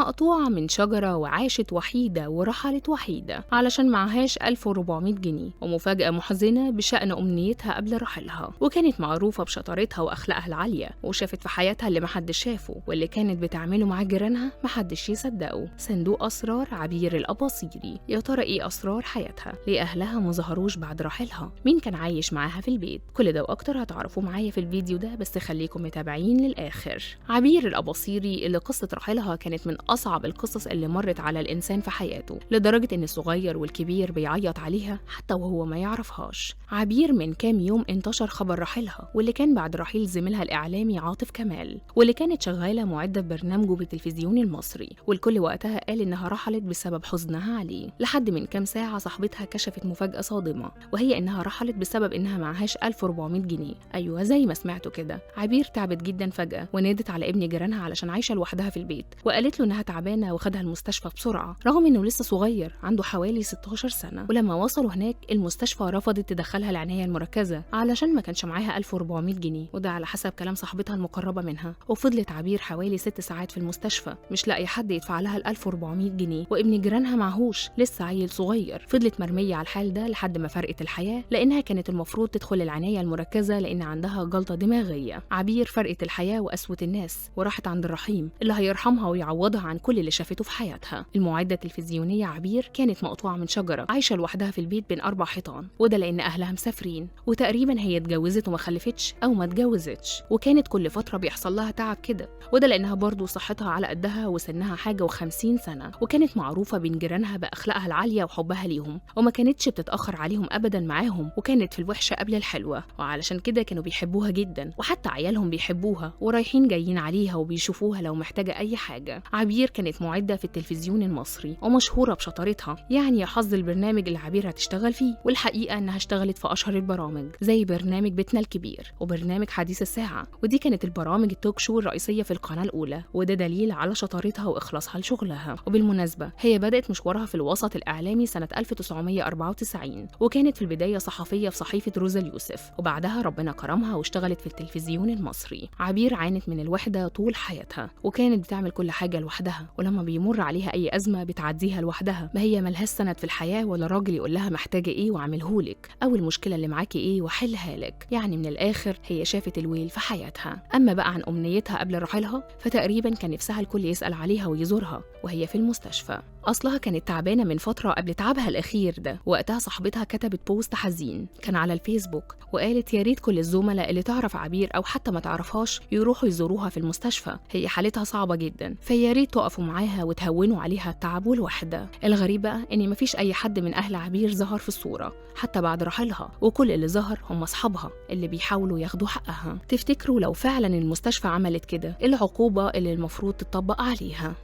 مقطوعة من شجرة وعاشت وحيدة ورحلت وحيدة علشان معهاش 1400 جنيه، ومفاجأة محزنة بشأن أمنيتها قبل رحيلها. وكانت معروفة بشطارتها وأخلاقها العالية، وشافت في حياتها اللي محدش شافه، واللي كانت بتعمله مع جيرانها محدش يصدقه. صندوق أسرار عبير الأباصيري. يا ترى إيه أسرار حياتها؟ ليه أهلها مظهروش بعد رحيلها؟ مين كان عايش معاها في البيت؟ كل ده وأكتر هتعرفوه معايا في الفيديو ده، بس خليكم متابعين للآخر. عبير الأباصيري اللي قصة رحيلها كانت من أصعب القصص اللي مرت على الإنسان في حياته، لدرجة إن الصغير والكبير بيعيط عليها حتى وهو ما يعرفهاش. عبير من كام يوم انتشر خبر رحيلها، واللي كان بعد رحيل زميلها الإعلامي عاطف كمال، واللي كانت شغالة معدة في برنامجه بالتلفزيون المصري، والكل وقتها قال إنها رحلت بسبب حزنها عليه. لحد من كام ساعة صاحبتها كشفت مفاجأة صادمة، وهي إنها رحلت بسبب إنها معهاش 1400 جنيه. أيوة زي ما سمعتوا كده، عبير تعبت جدا فجأة، ونادت على ابن جيرانها علشان عايشة لوحدها في البيت، وقالت له إنها تعبانة وخدها المستشفى بسرعة، رغم إنه لسه صغير عنده حوالي 16 سنة. ولما وصلوا هناك المستشفى رفضت تدخلها العناية المركزة علشان ما كانش معاها 1400 جنيه، وده على حسب كلام صاحبتها المقربة منها. وفضلت عبير حوالي 6 ساعات في المستشفى مش لاقي حد يدفع لها ال 1400 جنيه، وابن جيرانها معهوش، لسه عيل صغير. فضلت مرمية على الحال ده لحد ما فرقت الحياة، لأنها كانت المفروض تدخل العناية المركزة لأن عندها جلطة دماغية. عبير فرقت الحياة وقسوة الناس، وراحت عند الرحيم اللي هيرحمها ويعوضها عن كل اللي شافته في حياتها. المعدة التلفزيونية عبير كانت مقطوعة من شجرة، عايشة لوحدها في البيت بين 4 حيطان، وده لأن أهلها مسافرين، وتقريبا هي اتجوزت وما خلفتش أو ما اتجوزتش، وكانت كل فترة بيحصل لها تعب كده، وده لأنها برضو صحتها على قدها وسنها حاجة و50 سنة، وكانت معروفة بين جيرانها بأخلاقها العالية وحبها ليهم، وما كانتش بتتأخر عليهم أبدا معاهم، وكانت في الوحشة قبل الحلوة، وعلشان كده كانوا بيحبوها جدا، وحتى عيالهم بيحبوها ورايحين جايين عليها وبيشوفوها لو محتاجة أي حاجة. عبير كانت معدة في التلفزيون المصري ومشهورة بشطارتها، يعني يا حظ البرنامج اللي عبير هتشتغل فيه. والحقيقة إنها اشتغلت في أشهر البرامج زي برنامج بيتنا الكبير وبرنامج حديث الساعة، ودي كانت البرامج التوك شو الرئيسية في القناة الأولى، وده دليل على شطارتها وإخلاصها لشغلها. وبالمناسبة هي بدأت مشوارها في الوسط الإعلامي سنة 1994، وكانت في البداية صحفية في صحيفة روزا اليوسف، وبعدها ربنا كرمها واشتغلت في التلفزيون المصري. عبير عانت من الوحدة طول حياتها، وكانت بتعمل كل حاجة لوحدها، ولما بيمر عليها أي أزمة بتعديها لوحدها، ما هي ملهاش سند في الحياة ولا راجل يقول لها محتاجة إيه وعملهولك، أو المشكلة اللي معاكي إيه وحلها لك. يعني من الآخر هي شافت الويل في حياتها. أما بقى عن أمنيتها قبل رحيلها، فتقريبا كان نفسها الكل يسأل عليها ويزورها وهي في المستشفى. أصلها كانت تعبانة من فترة قبل تعبها الأخير ده، وقتها صاحبتها كتبت بوست حزين كان على الفيسبوك، وقالت يا ريت كل الزملاء اللي تعرف عبير أو حتى ما تعرفهاش يروحوا يزوروها في المستشفى، هي حالتها صعبة جدا، فيا ريت تقفوا معاها وتهونوا عليها التعب والوحدة. الغريب بقى إن مفيش أي حد من أهل عبير ظهر في الصورة حتى بعد رحيلها، وكل اللي ظهر هم أصحابها اللي بيحاولوا ياخدوا حقها. تفتكروا لو فعلا المستشفى عملت كده إيه العقوبة اللي المفروض تطبق عليها؟